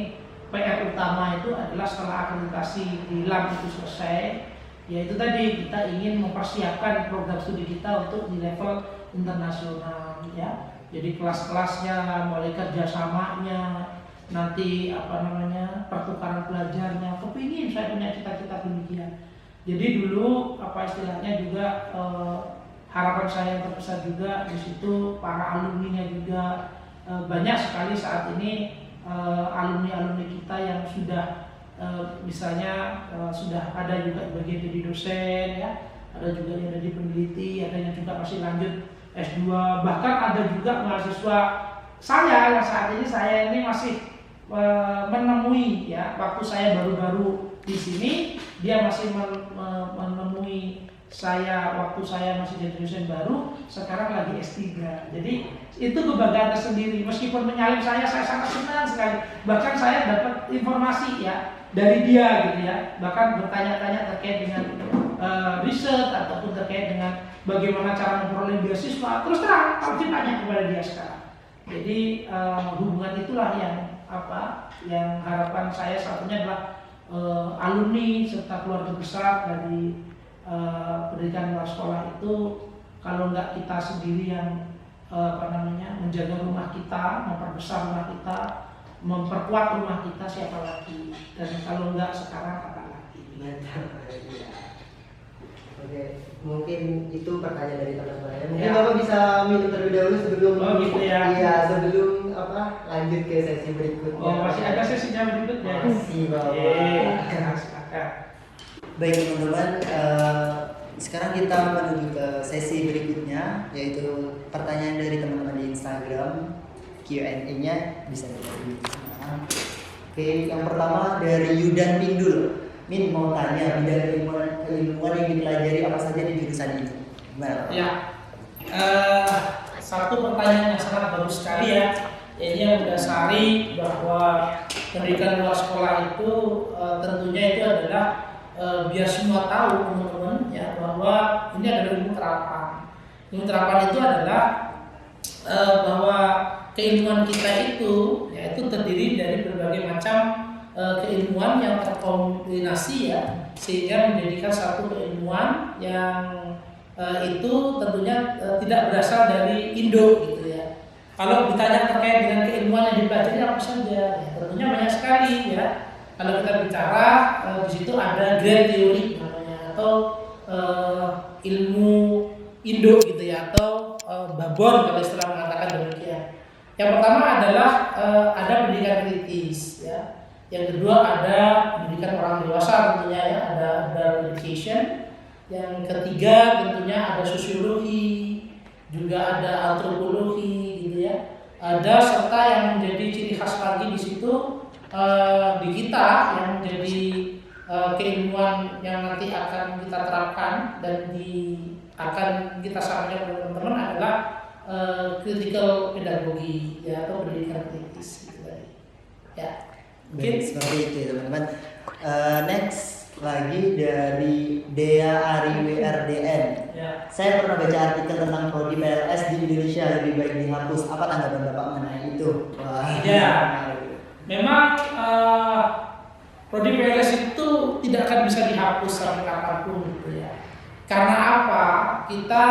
PR utama itu adalah setelah akreditasi di LAM itu selesai, yaitu tadi kita ingin mempersiapkan program studi kita untuk di level internasional ya. Jadi kelas-kelasnya, mulai kerjasamanya, nanti pertukaran pelajarnya, kepingin saya punya cita-cita demikian. Jadi dulu istilahnya juga harapan saya yang terbesar juga di situ para alumninya juga banyak sekali saat ini alumni-alumni kita yang sudah misalnya sudah ada juga bagian jadi dosen ya, ada juga yang jadi peneliti, ada yang juga masih lanjut S2, bahkan ada juga mahasiswa saya yang saat ini saya ini masih menemui ya, waktu saya baru-baru di sini dia masih menemui saya waktu saya masih jadi dosen baru, sekarang lagi S3. Jadi itu kebanggaan tersendiri. Meskipun menyalip saya sangat senang sekali. Bahkan saya dapat informasi ya dari dia gitu ya. Bahkan bertanya-tanya terkait dengan riset ataupun terkait dengan bagaimana cara memperoleh beasiswa. Terus terang, pasti tanya kepada dia sekarang. Jadi hubungan itulah yang yang harapan saya satunya adalah alumni serta keluarga besar dari pendidikan luar sekolah itu, kalau nggak kita sendiri yang menjaga rumah kita, memperbesar rumah kita, memperkuat rumah kita, siapa lagi? Dan kalau nggak sekarang apa lagi? Oke, mungkin itu pertanyaan dari teman-teman. Mungkin Ya. Bapak bisa minum terlebih dahulu sebelum gitu ya. Iya, sebelum lanjut ke sesi berikutnya. Oh, masih ada sesinya berikutnya. Masih, Bapak. Baik teman-teman, sekarang kita menuju ke sesi berikutnya, yaitu pertanyaan dari teman-teman di Instagram. Q&A-nya bisa dilihat. Oke, yang pertama dari Yudan Pindul. Min mau tanya, bidang keilmuan yang dipelajari apa saja di jurusan ini? Gimana? Ya, satu pertanyaan yang sangat bagus sekali ya. Ini yang mendasari bahwa pendidikan luar sekolah itu tentunya itu adalah biar semua tahu teman-teman ya bahwa ini adalah ilmu terapan. Ilmu terapan itu adalah bahwa keilmuan kita itu yaitu terdiri dari berbagai macam keilmuan yang terkombinasi ya, sehingga menjadikan satu keilmuan yang itu tentunya tidak berasal dari Indo gitu ya. Kalau ditanya terkait dengan keilmuan yang dipelajari apa saja, ya, tentunya banyak sekali ya. Kalau kita bicara di situ ada grand theory namanya, atau ilmu Indo gitu ya, atau babon kalau istilah mengatakan demikian. Yang pertama adalah ada pendidikan kritis ya. Yang kedua ada pendidikan orang dewasa tentunya ya, ada adult education. Yang ketiga tentunya ada sosiologi, juga ada antropologi gitu ya. Ada serta yang menjadi ciri khas lagi di situ di kita yang menjadi keilmuan yang nanti akan kita terapkan dan akan kita sampaikan kepada teman-teman adalah critical pedagogy ya, atau pendidikan kritis gitu tadi. Ya. Baik, seperti itu ya teman-teman. Next lagi dari Dea Ari WRDN. Ya. Saya pernah baca artikel tentang prodi PLS di Indonesia lebih baik dihapus. Apa tanggapan Bapak mengenai itu? Wah. Ya. Memang prodi PLS itu tidak akan bisa dihapus sampai kapanpun gitu ya. Karena apa? Kita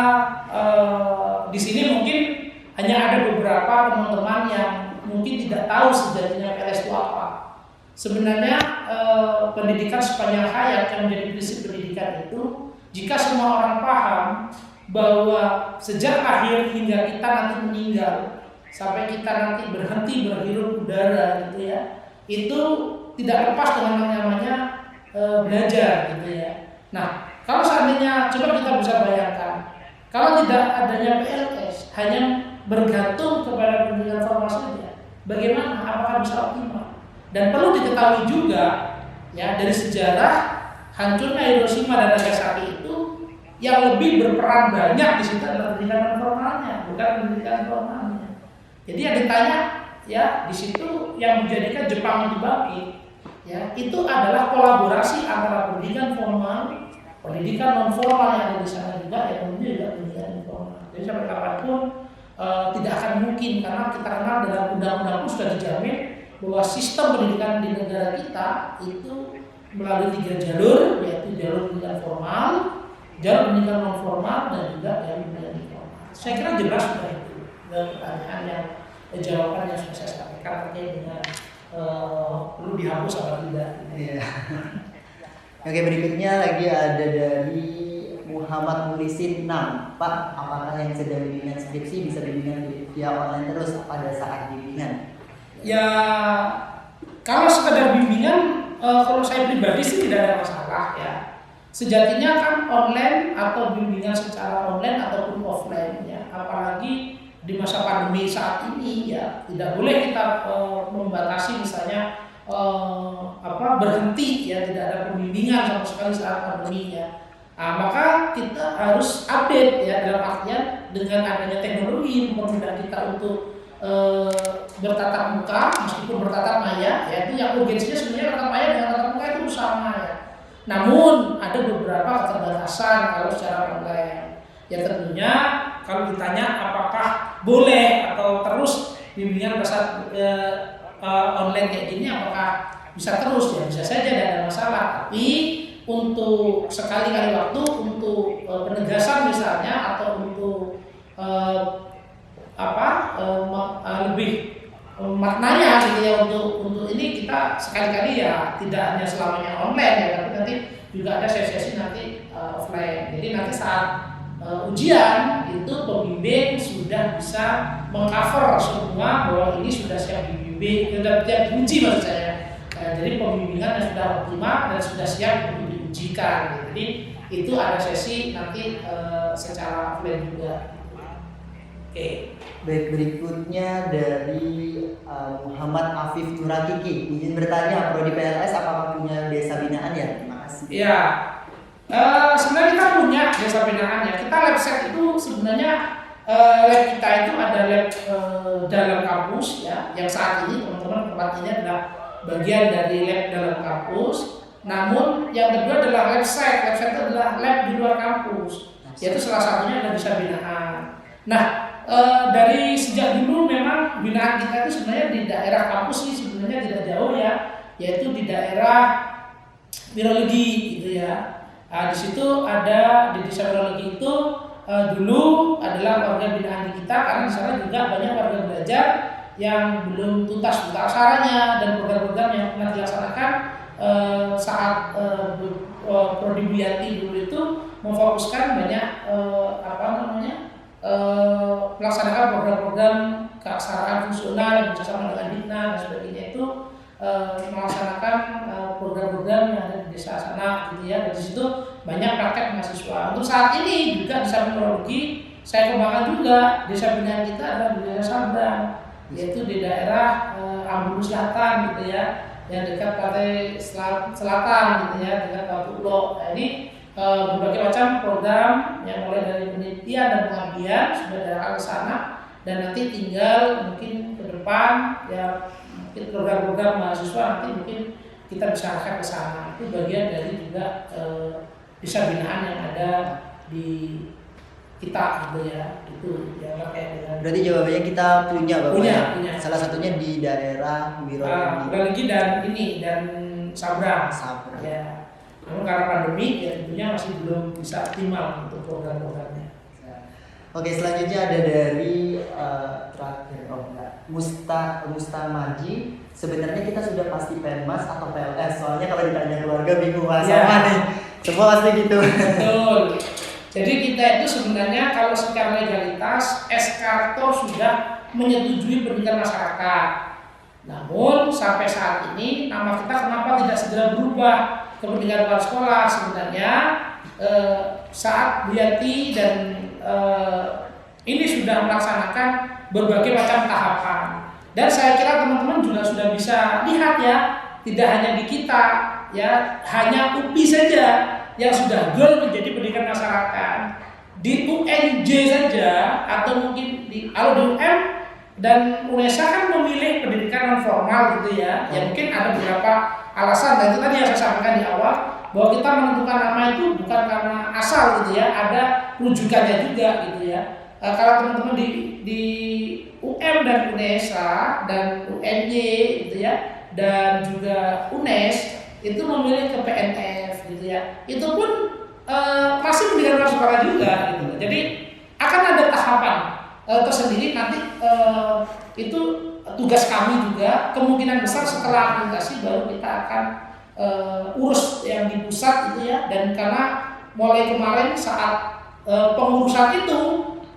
di sini mungkin hanya ada beberapa teman-teman yang mungkin tidak tahu sejatinya PLS itu apa. sebenarnya pendidikan sepanjang hayat yang menjadi prinsip pendidikan itu, jika semua orang paham bahwa sejak lahir hingga kita nanti meninggal sampai kita nanti berhenti berhirup udara gitu ya, itu tidak lepas dengan yang namanya belajar gitu ya. Nah, kalau seandainya coba kita bisa bayangkan, kalau tidak adanya PLS, hanya bergantung kepada pendidikan formal saja, bagaimana? Apakah bisa optimal? Dan perlu diketahui juga ya, dari sejarah hancurnya Hiroshima dan Nagasaki itu yang lebih berperan banyak di situ adalah pendidikan formalnya, bukan pendidikan formalnya. Jadi yang ditanya ya di situ yang menjadikan Jepang itu bangkit ya, itu adalah kolaborasi antara pendidikan formal, pendidikan non formal yang ada di sana juga, ya tentunya juga pendidikan informal. Jadi sampai kapanpun tidak akan mungkin, karena kita kenal dalam undang-undang pun sudah dijamin bahwa sistem pendidikan di negara kita itu melalui 3 jalur, yaitu jalur pendidikan formal, jalur pendidikan non formal, dan juga jalur pendidikan informal. Saya kira jelas sudah itu pertanyaan yang jawaban yang sudah saya sampaikan terkait dengan perlu dihapus atau tidak. Iya. Oke, berikutnya lagi ada dari Muhammad Mulisin 6. Pak, apakah yang sedang bimbingan skripsi bisa bimbingan via online terus pada saat bimbingan? Ya, kalau sekedar bimbingan, kalau saya pribadi sih tidak ada masalah ya. Sejatinya kan online atau bimbingan secara online ataupun offline ya, apalagi di masa pandemi saat ini ya, tidak boleh kita membatasi misalnya berhenti ya, tidak ada pembimbingan sama sekali saat pandemi ya. Nah, maka kita harus update ya, dalam artian dengan adanya teknologi mempermudah kita untuk bertatap muka meskipun bertatap maya ya, itu yang urgensinya sebenarnya tatap maya dengan tatap muka itu sama ya. Namun ada beberapa keterbatasan kalau secara online. Ya tentunya kalau ditanya apakah boleh atau terus bimbingan pada saat online kayak gini, apakah bisa terus? Ya bisa saja, tidak ada masalah. Tapi untuk sekali-kali waktu, untuk penegasan misalnya, atau untuk lebih maknanya gitu ya, untuk ini kita sekali-kali ya tidak hanya selamanya online ya, tapi nanti juga ada sesi-sesi nanti offline. Jadi nanti saat ujian itu pembimbing sudah bisa mengcover semua bahwa ini sudah siap dibimbing, sudah siap diuji maksud saya. Jadi pembimbingan yang sudah optimal dan sudah siap untuk diujikan. Jadi itu ada sesi nanti secara offline juga. Oke. Baik, berikutnya dari Muhammad Afif Turakiki. Izin bertanya, prodi PLS apakah punya desa binaan ya? Terima kasih. Iya. Sebenarnya kita punya desa binaan ya. Kita lab set itu sebenarnya lab kita itu ada lab dalam kampus ya. Yang saat ini teman-teman tempat ini adalah bagian dari lab dalam kampus. Namun yang kedua adalah lab site. Lab site itu adalah lab di luar kampus. Yaitu salah satunya adalah desa binaan. Nah, dari sejak dulu memang binaan kita itu sebenarnya di daerah kampus ini sebenarnya tidak jauh ya, yaitu di daerah virologi gitu ya. Nah, di situ ada di desa virologi itu dulu adalah warga binaan kita, karena di sana juga banyak warga belajar yang belum tuntas saranya, dan program-program yang pernah dilaksanakan saat Prodi Buyati dulu itu memfokuskan banyak melaksanakan program-program keaksaraan fungsional yang bersama dengan Dikna dan sebagainya, itu melaksanakan program-program yang ada di desa sana gitu ya. Dari situ banyak praktek mahasiswa. Untuk saat ini juga desa mineralogi saya kembangkan juga. Desa binaan kita adalah di daerah Sabrang, yaitu di daerah Ambulu Selatan gitu ya, yang dekat Pantai Selatan gitu ya, dekat Batu Ulo. Nah, ini berbagai macam program yang mulai dari penelitian dan pengabdian sudah ada ke sana, dan nanti tinggal mungkin ke depan ya, mungkin program-program mahasiswa nanti mungkin kita bisa arahkan ke sana. Itu bagian dari juga desa binaan yang ada di kita gitu ya. Itu ya terkait dengan. Berarti jawabannya kita punya Bapak. Punya. Salah satunya di daerah Virologi dan Sabrang. Ya. Namun karena pandemi ya tentunya masih belum bisa optimal untuk program-programnya. Oke, selanjutnya ada dari Mustamaji sebenarnya kita sudah pasti PENMAS atau PLS, soalnya kalau ditanya keluarga bingung sama Ya. nih, semua pasti gitu. Betul. Jadi kita itu sebenarnya kalau secara legalitas Eskartor sudah menyetujui pendidikan masyarakat. Namun sampai saat ini nama kita kenapa tidak segera berubah ke pendidikan luar sekolah? Sebenarnya saat Bu Yati dan ini sudah melaksanakan berbagai macam tahapan. Dan saya kira teman-teman juga sudah bisa lihat ya, tidak hanya di kita ya, hanya UPI saja yang sudah goal menjadi pendidikan masyarakat. Di UNJ saja atau mungkin kalau di UM dan UNESA kan memilih pendidikan non formal gitu ya. Ya mungkin ada beberapa alasan, dan itu tadi yang saya sampaikan di awal bahwa kita menentukan nama itu bukan karena asal gitu ya, ada rujukannya juga gitu ya. Kalau teman-teman di UM dan UNESA dan UNY gitu ya, dan juga UNES itu memilih ke PNF gitu ya. Itu pun masih pendidikan luar sekolah juga gitu. Jadi akan ada tahapan tersendiri nanti, itu tugas kami juga. Kemungkinan besar setelah aplikasi baru kita akan urus yang di pusat gitu ya. Dan karena mulai kemarin saat pengurusan itu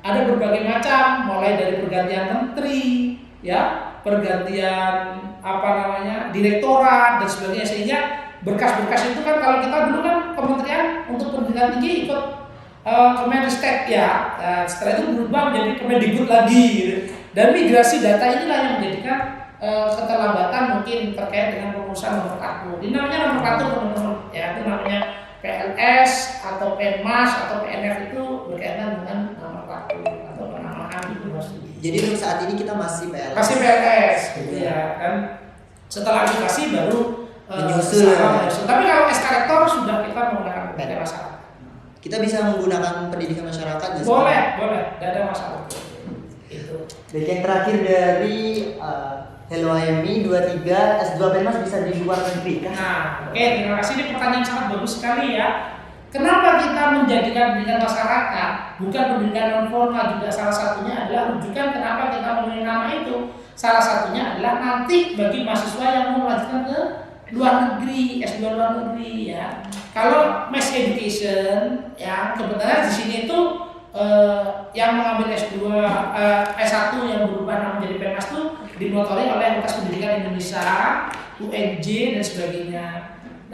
ada berbagai macam, mulai dari pergantian menteri ya, pergantian direktorat dan sebagainya, sehingga berkas-berkas itu kan kalau kita dulu kan kementerian untuk pendidikan tinggi ikut Kemenristek ya, setelah itu berubah menjadi Kemendikbud lagi gitu. Dan migrasi data inilah yang menjadikan keterlambatan mungkin terkait dengan pengurusan nomor kartu. Ini namanya nomor kartu teman-teman ya, itu namanya PLS atau PENMAS atau PNF, itu berkaitan dengan nomor kartu atau penamaan gitu. Jadi untuk saat ini kita masih PLS. Masih PLS gitu ya kan. Setelah aplikasi baru menyusul. Tapi kalau Eskartor sudah kita menggunakan pendidikan masyarakat. Kita bisa menggunakan pendidikan masyarakat nggak sih? Boleh, tidak ada masalah. Itu. Dan yang terakhir dari Hello Ayemi 23, S2 PENMAS bisa di luar negeri kan? Nah, oke, terima kasih. Ini pertanyaan sangat bagus sekali ya. Kenapa kita menjadikan pendidikan masyarakat bukan pendidikan non formal? Juga salah satunya adalah rujukan kenapa kita memilih nama itu. Salah satunya adalah nanti bagi mahasiswa yang mau melanjutkan ke luar negeri, S2 luar negeri ya. Kalau mass education ya, kebetulan di sini itu yang mengambil S2 S1 yang berubah nama menjadi PENMAS itu dimotori oleh Universitas Pendidikan Indonesia, UNJ dan sebagainya.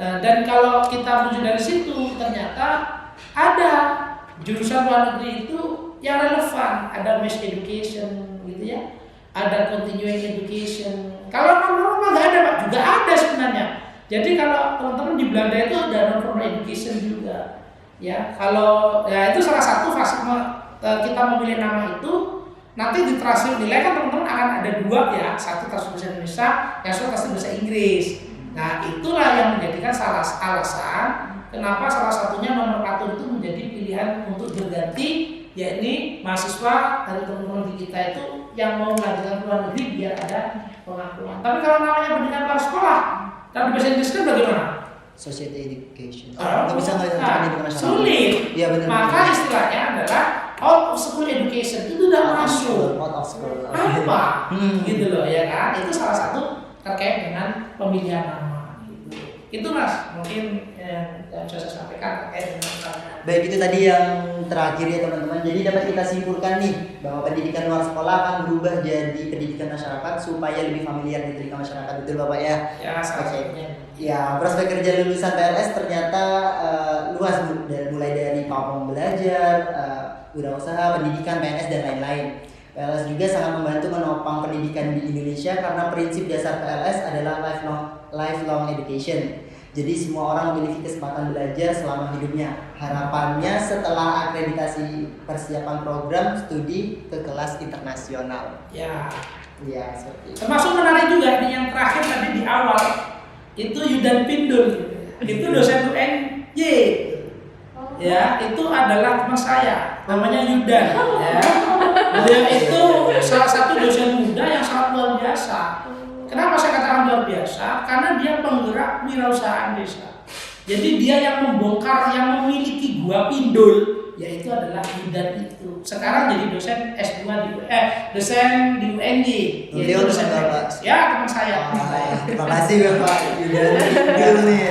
Dan kalau kita menuju dari situ ternyata ada jurusan luar negeri itu yang relevan, ada mass education gitu ya, ada continuing education. Kalau non-formal nggak ada Pak, juga ada sebenarnya. Jadi kalau teman-teman di Belanda itu ada non-formal education juga. Ya, kalau ya itu salah satu fase kita memilih nama itu, nanti di transkrip nilai kan teman-teman akan ada dua ya, satu transkrip bahasa Indonesia, yang satu transkrip bahasa Inggris. Nah, itulah yang menjadikan alasan kenapa salah satunya nomenklatur itu menjadi pilihan untuk berganti, yakni mahasiswa dari teman-teman di kita itu yang mau melanjutkan ke luar negeri biar ada pengakuan. Tapi kalau namanya pendidikan luar sekolah, kalau di bahasa Inggris kan bagaimana? Society education. Nggak bisa pendidikan masyarakat. Sulit. Iya benar. Maka istilahnya adalah out of school education itu udah masuk. Out of school. Apa? Gitu loh ya kan? Itu salah satu terkait dengan pemilihan nama. Gitu. Itu Mas, mungkin yang bisa saya sampaikan terkait dengan Baik, itu tadi yang terakhir ya teman-teman. Jadi dapat kita simpulkan nih bahwa pendidikan luar sekolah akan berubah jadi pendidikan masyarakat supaya lebih familiar diterima masyarakat, betul Bapak ya? Ya, salah satunya. Ya, prospek kerja lulusan PLS ternyata luas Bu, mulai dari platform belajar, wirausaha, pendidikan, PNS dan lain-lain. PLS juga sangat membantu menopang pendidikan di Indonesia karena prinsip dasar PLS adalah lifelong education. Jadi semua orang memiliki kesempatan belajar selama hidupnya. Harapannya setelah akreditasi persiapan program studi ke kelas internasional. Ya. Ya, seperti itu. Termasuk menarik juga nih yang terakhir tadi di awal itu Yudan Pindul. Itu dosen UNY. Ya, itu adalah teman saya, namanya Yudan. Ya. Beliau itu salah satu dosen muda yang sangat luar biasa. Kenapa saya katakan luar biasa? Karena dia penggerak wirausahaan desa. Jadi dia yang membongkar, yang memiliki gua Pindul, yaitu adalah Yudan itu. Sekarang jadi dosen S2 dosen di UNJ. Beliau dosen Bapak. Ya, teman saya. Terima kasih Bapak Yudan Gil nih.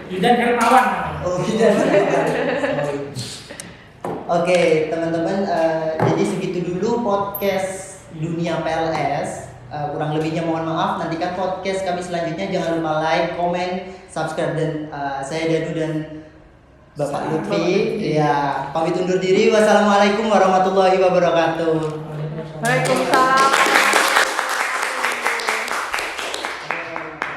Yudan Hermawan. Oh, Yudan. Oke, teman-teman, jadi segitu dulu podcast Dunia PLS. Kurang lebihnya mohon maaf. Nantikan podcast kami selanjutnya. Jangan lupa like, komen, subscribe, dan saya Danu dan Bapak Lutfi. Ya, pamit undur diri. Wassalamualaikum warahmatullahi wabarakatuh. Waalaikumsalam.